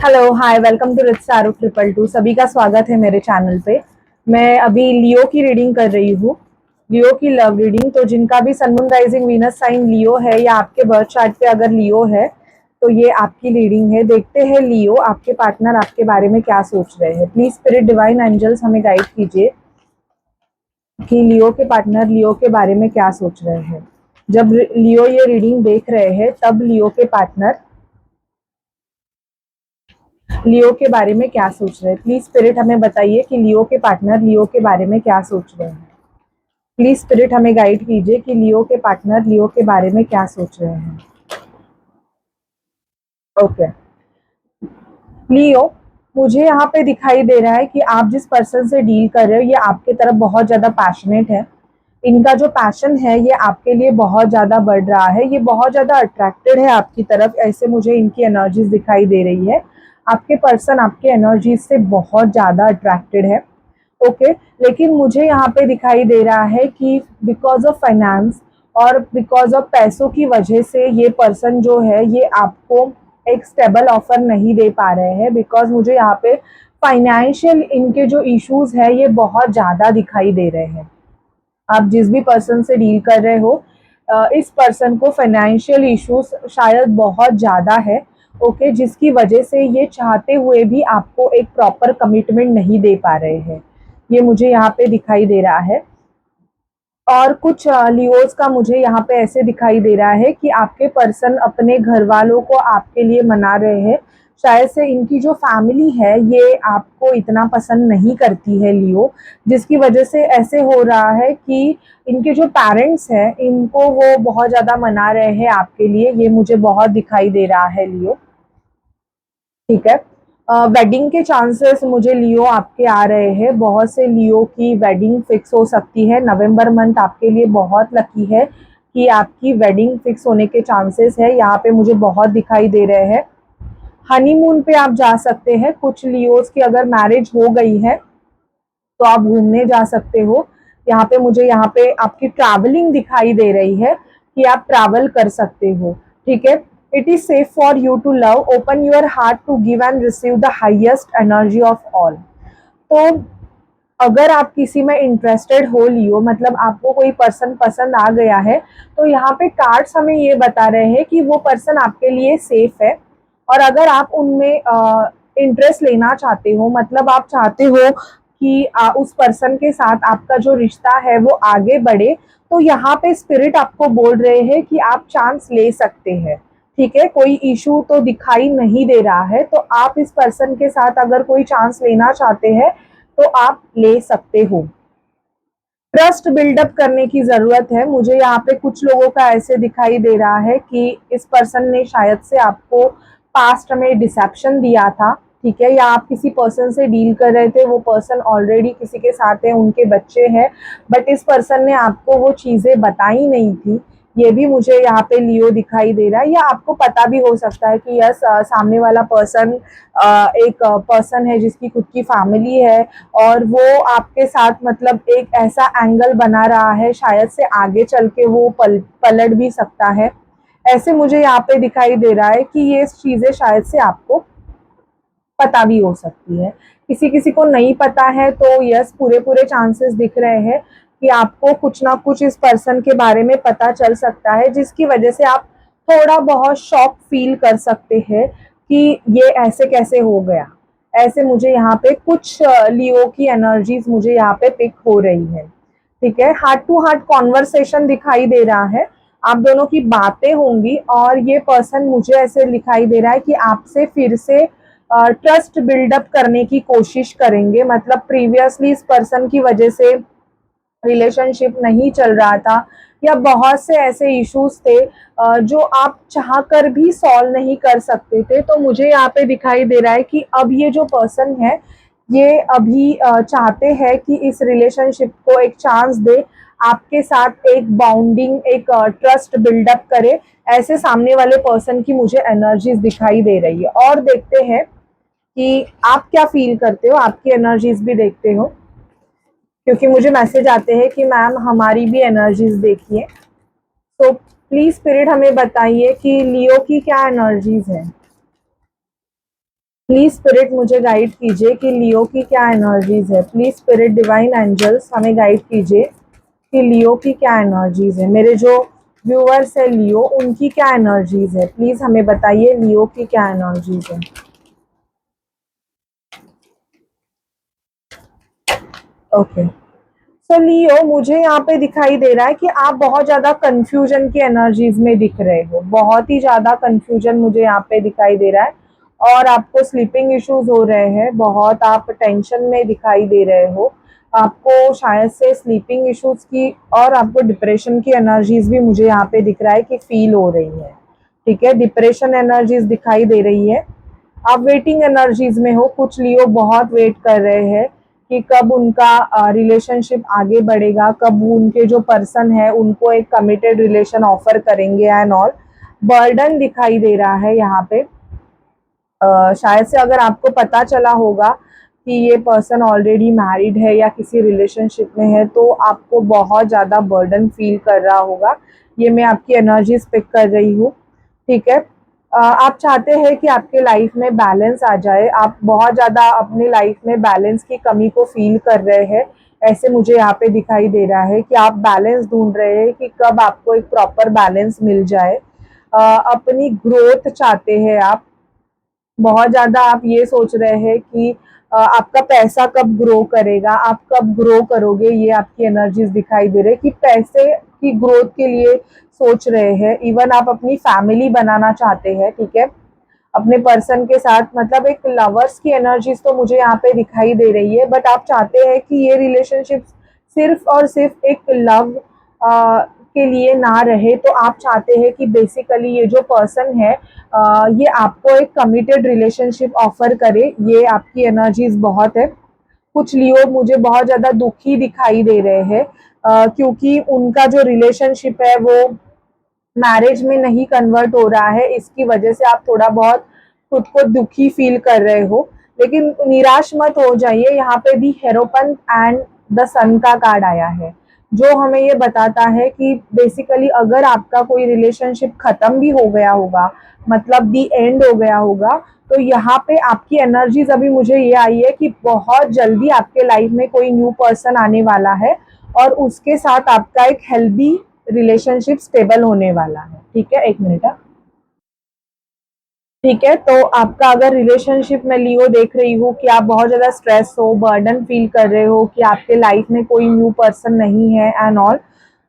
Hello hi welcome to rich सारू 222। सभी का स्वागत है मेरे चैनल पे। मैं अभी लियो की रीडिंग कर रही हूँ, लियो की लव रीडिंग। तो जिनका भी sun moon rising Venus sign Leo है या आपके बर्थ चार्ट पे अगर लियो है तो ये आपकी रीडिंग है। देखते हैं लियो आपके पार्टनर आपके बारे में क्या सोच रहे हैं। प्लीज स्पिरिट डिवाइन एंजल्स हमें गाइड कीजिए कि लियो के पार्टनर लियो के बारे में क्या सोच रहे हैं। जब लियो ये रीडिंग देख रहे हैं तब लियो के पार्टनर लियो के बारे में क्या सोच रहे हैं। प्लीज स्पिरिट हमें बताइए कि लियो के पार्टनर लियो के बारे में क्या सोच रहे हैं। प्लीज स्पिरिट हमें गाइड कीजिए कि लियो के पार्टनर लियो के बारे में क्या सोच रहे हैं। ओके लियो, मुझे यहाँ पे दिखाई दे रहा है कि आप जिस पर्सन से डील कर रहे हो ये आपके तरफ बहुत ज़्यादा पैशनेट है। इनका जो पैशन है ये आपके लिए बहुत ज़्यादा बढ़ रहा है, ये बहुत ज़्यादा अट्रैक्टेड है आपकी तरफ, ऐसे मुझे इनकी एनर्जीज दिखाई दे रही है। आपके पर्सन आपके एनर्जीज से बहुत ज़्यादा अट्रैक्टेड है। ओके लेकिन मुझे यहाँ पे दिखाई दे रहा है कि बिकॉज ऑफ फाइनेंस और बिकॉज ऑफ पैसों की वजह से ये पर्सन जो है ये आपको एक स्टेबल ऑफर नहीं दे पा रहे हैं। बिकॉज मुझे यहाँ पे फाइनेंशियल इनके जो इश्यूज है ये बहुत ज़्यादा दिखाई दे रहे हैं। आप जिस भी पर्सन से डील कर रहे हो इस पर्सन को फाइनेंशियल इश्यूज शायद बहुत ज़्यादा है। ओके जिसकी वजह से ये चाहते हुए भी आपको एक प्रॉपर कमिटमेंट नहीं दे पा रहे हैं, ये मुझे यहाँ पे दिखाई दे रहा है। और कुछ लियोज का मुझे यहाँ पे ऐसे दिखाई दे रहा है कि आपके पर्सन अपने घर वालों को आपके लिए मना रहे हैं। शायद से इनकी जो फैमिली है ये आपको इतना पसंद नहीं करती है लियो, जिसकी वजह से ऐसे हो रहा है कि इनके जो पेरेंट्स हैं इनको वो बहुत ज़्यादा मना रहे हैं आपके लिए, ये मुझे बहुत दिखाई दे रहा है लियो। ठीक है, वेडिंग के चांसेस मुझे लियो आपके आ रहे हैं। बहुत से लियो की वेडिंग फिक्स हो सकती है। नवंबर मंथ आपके लिए बहुत लकी है कि आपकी वेडिंग फिक्स होने के चांसेस है, यहाँ पे मुझे बहुत दिखाई दे रहे हैं। हनीमून पे आप जा सकते हैं। कुछ लियोज की अगर मैरिज हो गई है तो आप घूमने जा सकते हो। यहाँ पे मुझे यहाँ पे आपकी ट्रैवलिंग दिखाई दे रही है कि आप ट्रैवल कर सकते हो। ठीक है, it is safe for you to love, open your heart to give and receive the highest energy of all. तो अगर आप किसी में इंटरेस्टेड हो लियो, मतलब आपको कोई पर्सन पसंद आ गया है, तो यहाँ पे कार्ड्स हमें ये बता रहे हैं कि वो पर्सन आपके लिए सेफ है। और अगर आप उनमें इंटरेस्ट लेना चाहते हो, मतलब आप चाहते हो कि उस पर्सन के साथ आपका जो रिश्ता है वो आगे बढ़े, तो यहाँ पे स्पिरिट आपको बोल रहे हैं कि आप चांस ले सकते हैं। ठीक है, कोई इशू तो दिखाई नहीं दे रहा है, तो आप इस पर्सन के साथ अगर कोई चांस लेना चाहते हैं तो आप ले सकते हो। ट्रस्ट बिल्डअप करने की ज़रूरत है। मुझे यहाँ पे कुछ लोगों का ऐसे दिखाई दे रहा है कि इस पर्सन ने शायद से आपको पास्ट में डिसेप्शन दिया था। ठीक है, या आप किसी पर्सन से डील कर रहे थे, वो पर्सन ऑलरेडी किसी के साथ है, उनके बच्चे हैं, बट इस पर्सन ने आपको वो चीज़ें बताई नहीं थी। ये भी मुझे यहाँ पे लियो दिखाई दे रहा है। या आपको पता भी हो सकता है कि यस सामने वाला पर्सन एक पर्सन है जिसकी खुद की फैमिली है और वो आपके साथ मतलब एक ऐसा एंगल बना रहा है, शायद से आगे चल के वो पलट भी सकता है। ऐसे मुझे यहाँ पे दिखाई दे रहा है कि ये चीज़ें शायद से आपको पता भी हो सकती है। किसी किसी को नहीं पता है तो यस पूरे पूरे चांसेस दिख रहे हैं कि आपको कुछ ना कुछ इस पर्सन के बारे में पता चल सकता है, जिसकी वजह से आप थोड़ा बहुत शॉक फील कर सकते हैं कि ये ऐसे कैसे हो गया। ऐसे मुझे यहाँ पे कुछ लियो की एनर्जीज मुझे यहाँ पे पिक हो रही है। ठीक है, हार्ट टू हार्ट कॉन्वर्सेशन दिखाई दे रहा है। आप दोनों की बातें होंगी और ये पर्सन मुझे ऐसे दिखाई दे रहा है कि आपसे फिर से ट्रस्ट बिल्डअप करने की कोशिश करेंगे। मतलब प्रीवियसली इस पर्सन की वजह से रिलेशनशिप नहीं चल रहा था या बहुत से ऐसे इश्यूज थे जो आप चाह कर भी सॉल्व नहीं कर सकते थे। तो मुझे यहाँ पे दिखाई दे रहा है कि अब ये जो पर्सन है ये अभी चाहते हैं कि इस रिलेशनशिप को एक चांस दे, आपके साथ एक बाउंडिंग एक ट्रस्ट बिल्डअप करे। ऐसे सामने वाले पर्सन की मुझे एनर्जीज दिखाई दे रही है। और देखते हैं कि आप क्या फील करते हो, आपकी एनर्जीज भी देखते हो, क्योंकि मुझे मैसेज आते हैं कि मैम हमारी भी एनर्जीज देखिए। तो प्लीज स्पिरिट हमें बताइए कि लियो की क्या एनर्जीज है। प्लीज स्पिरिट मुझे गाइड कीजिए कि लियो की क्या एनर्जीज है। प्लीज स्पिरिट डिवाइन एंजल्स हमें गाइड कीजिए कि लियो की क्या एनर्जीज है। मेरे जो व्यूअर्स है लियो, उनकी क्या एनर्जीज है, प्लीज हमें बताइए लियो की क्या एनर्जीज है। ओके, सो लियो मुझे यहाँ पे दिखाई दे रहा है कि आप बहुत ज्यादा कंफ्यूजन की एनर्जीज में दिख रहे हो, बहुत ही ज्यादा कंफ्यूजन मुझे यहाँ पे दिखाई दे रहा है। और आपको स्लीपिंग इश्यूज हो रहे हैं, बहुत आप टेंशन में दिखाई दे रहे हो। आपको शायद से स्लीपिंग इश्यूज की और आपको डिप्रेशन की एनर्जीज भी मुझे यहाँ पे दिख रहा है कि फील हो रही है। ठीक है, डिप्रेशन एनर्जीज दिखाई दे रही है। आप वेटिंग एनर्जीज में हो, कुछ लियो बहुत वेट कर रहे हैं कि कब उनका रिलेशनशिप आगे बढ़ेगा, कब उनके जो पर्सन है उनको एक कमिटेड रिलेशन ऑफर करेंगे एंड ऑल। बर्डन दिखाई दे रहा है यहाँ पे। शायद से अगर आपको पता चला होगा कि ये पर्सन ऑलरेडी मैरिड है या किसी रिलेशनशिप में है, तो आपको बहुत ज़्यादा बर्डन फील कर रहा होगा। ये मैं आपकी एनर्जीज पिक कर रही हूँ। ठीक है, आप चाहते हैं कि आपके लाइफ में बैलेंस आ जाए, आप बहुत ज़्यादा अपनी लाइफ में बैलेंस की कमी को फील कर रहे हैं। ऐसे मुझे यहाँ पे दिखाई दे रहा है कि आप बैलेंस ढूंढ रहे हैं कि कब आपको एक प्रॉपर बैलेंस मिल जाए। अपनी ग्रोथ चाहते हैं आप, बहुत ज़्यादा आप ये सोच रहे हैं कि आपका पैसा कब ग्रो करेगा, आप कब ग्रो करोगे, ये आपकी एनर्जीज दिखाई दे रहे हैं कि पैसे की ग्रोथ के लिए सोच रहे हैं। इवन आप अपनी फैमिली बनाना चाहते हैं। ठीक है, अपने पर्सन के साथ, मतलब एक लवर्स की एनर्जीज तो मुझे यहाँ पे दिखाई दे रही है, बट आप चाहते हैं कि ये रिलेशनशिप सिर्फ और सिर्फ एक लव के लिए ना रहे। तो आप चाहते हैं कि बेसिकली ये जो पर्सन है ये आपको एक कमिटेड रिलेशनशिप ऑफर करे। ये आपकी एनर्जीज बहुत है। कुछ लियो मुझे बहुत ज़्यादा दुखी दिखाई दे रहे हैं क्योंकि उनका जो रिलेशनशिप है वो मैरिज में नहीं कन्वर्ट हो रहा है। इसकी वजह से आप थोड़ा बहुत खुद को दुखी फील कर रहे हो, लेकिन निराश मत हो जाइए। यहाँ पे भी हेरोपन एंड द सन का कार्ड आया है, जो हमें ये बताता है कि बेसिकली अगर आपका कोई रिलेशनशिप खत्म भी हो गया होगा, मतलब दी एंड हो गया होगा, तो यहाँ पे आपकी एनर्जीज अभी मुझे ये आई है कि बहुत जल्दी आपके लाइफ में कोई न्यू पर्सन आने वाला है और उसके साथ आपका एक हेल्दी रिलेशनशिप स्टेबल होने वाला है। ठीक है, एक मिनट। ठीक है, तो आपका अगर रिलेशनशिप में लियो देख रही हूँ कि आप बहुत ज़्यादा स्ट्रेस हो, बर्डन फील कर रहे हो कि आपके लाइफ में कोई न्यू पर्सन नहीं है एंड ऑल,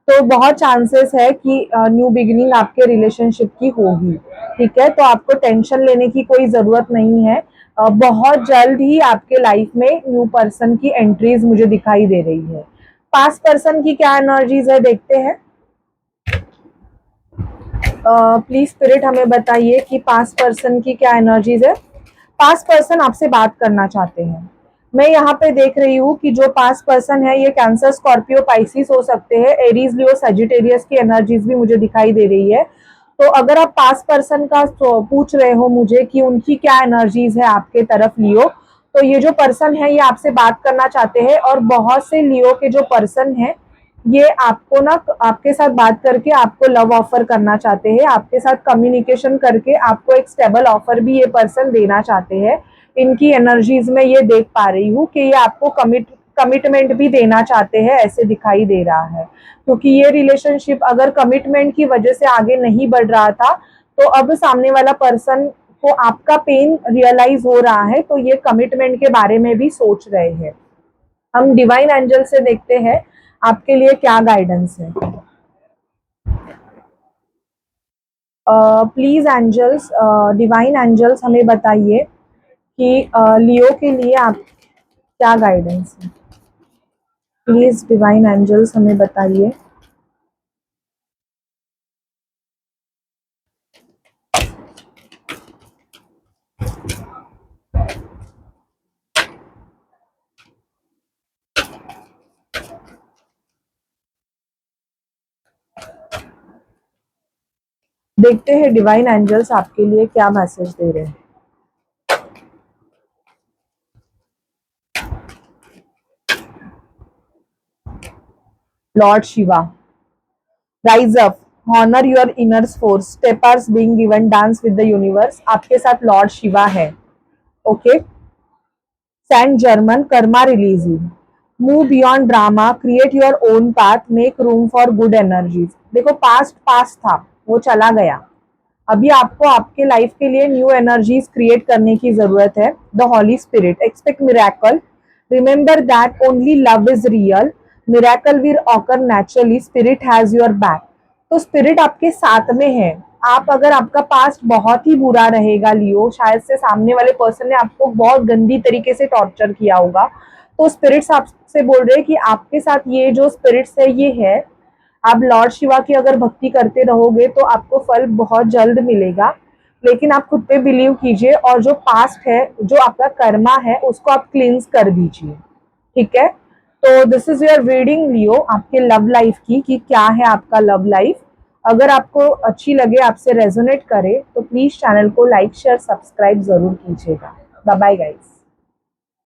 तो बहुत चांसेस है कि न्यू बिगिनिंग आपके रिलेशनशिप की होगी। ठीक है, तो आपको टेंशन लेने की कोई ज़रूरत नहीं है। बहुत जल्द ही आपके लाइफ में न्यू पर्सन की एंट्रीज मुझे दिखाई दे रही है। पास्ट पर्सन की क्या एनर्जीज है देखते हैं। प्लीज स्पिरिट हमें बताइए कि पास्ट पर्सन की क्या एनर्जीज है। पास्ट पर्सन आपसे बात करना चाहते हैं। मैं यहाँ पे देख रही हूँ कि जो पास्ट पर्सन है ये कैंसर, स्कॉर्पियो, पाइसिस हो सकते हैं। एरीज, लियो, सजिटेरियस की एनर्जीज भी मुझे दिखाई दे रही है। तो अगर आप पास्ट पर्सन का पूछ रहे हो मुझे कि उनकी क्या एनर्जीज है आपके तरफ लियो, तो ये जो पर्सन है ये आपसे बात करना चाहते हैं। और बहुत से लियो के जो पर्सन है ये आपको ना, आपके साथ बात करके आपको लव ऑफर करना चाहते हैं, आपके साथ कम्युनिकेशन करके आपको एक स्टेबल ऑफर भी ये पर्सन देना चाहते हैं। इनकी एनर्जीज में ये देख पा रही हूँ कि ये आपको कमिटमेंट भी देना चाहते हैं, ऐसे दिखाई दे रहा है। क्योंकि ये रिलेशनशिप अगर कमिटमेंट की वजह से आगे नहीं बढ़ रहा था, तो अब सामने वाला पर्सन को आपका पेन रियलाइज हो रहा है, तो ये कमिटमेंट के बारे में भी सोच रहे हैं। हम डिवाइन एंजल से देखते हैं आपके लिए क्या गाइडेंस है। प्लीज एंजल्स, डिवाइन एंजल्स हमें बताइए कि लियो के लिए आप क्या गाइडेंस है। प्लीज डिवाइन एंजल्स हमें बताइए। देखते हैं डिवाइन एंजल्स आपके लिए क्या मैसेज दे रहे हैं। Lord Shiva, rise up, honour your inner force, steppers being given, dance with the universe. आपके साथ लॉर्ड शिवा है। Okay. Saint Germain karma releasing, move beyond drama, create your own path, make room for good energies. देखो past past था, वो चला गया। अभी आपको आपके लाइफ के लिए न्यू एनर्जीज क्रिएट करने की जरूरत है। The Holy Spirit, expect miracle, remember that only love is real, miracle will occur naturally, spirit has your back. तो स्पिरिट आपके साथ में है। आप अगर आपका पास्ट बहुत ही बुरा रहेगा लियो, शायद से सामने वाले पर्सन ने आपको बहुत गंदी तरीके से टॉर्चर किया होगा, तो स्पिरिट्स आपसे बोल रहे हैं कि आपके साथ ये जो स्पिरिट्स है ये है। आप लॉर्ड शिवा की अगर भक्ति करते रहोगे तो आपको फल बहुत जल्द मिलेगा, लेकिन आप खुद पे बिलीव कीजिए और जो पास्ट है, जो आपका कर्मा है, उसको आप क्लींस कर दीजिए। ठीक है, तो दिस इज योर रीडिंग लियो आपके लव लाइफ की, कि क्या है आपका लव लाइफ। अगर आपको अच्छी लगे, आपसे रेजोनेट करे, तो प्लीज चैनल को लाइक शेयर सब्सक्राइब जरूर कीजिएगा। Bye bye guys.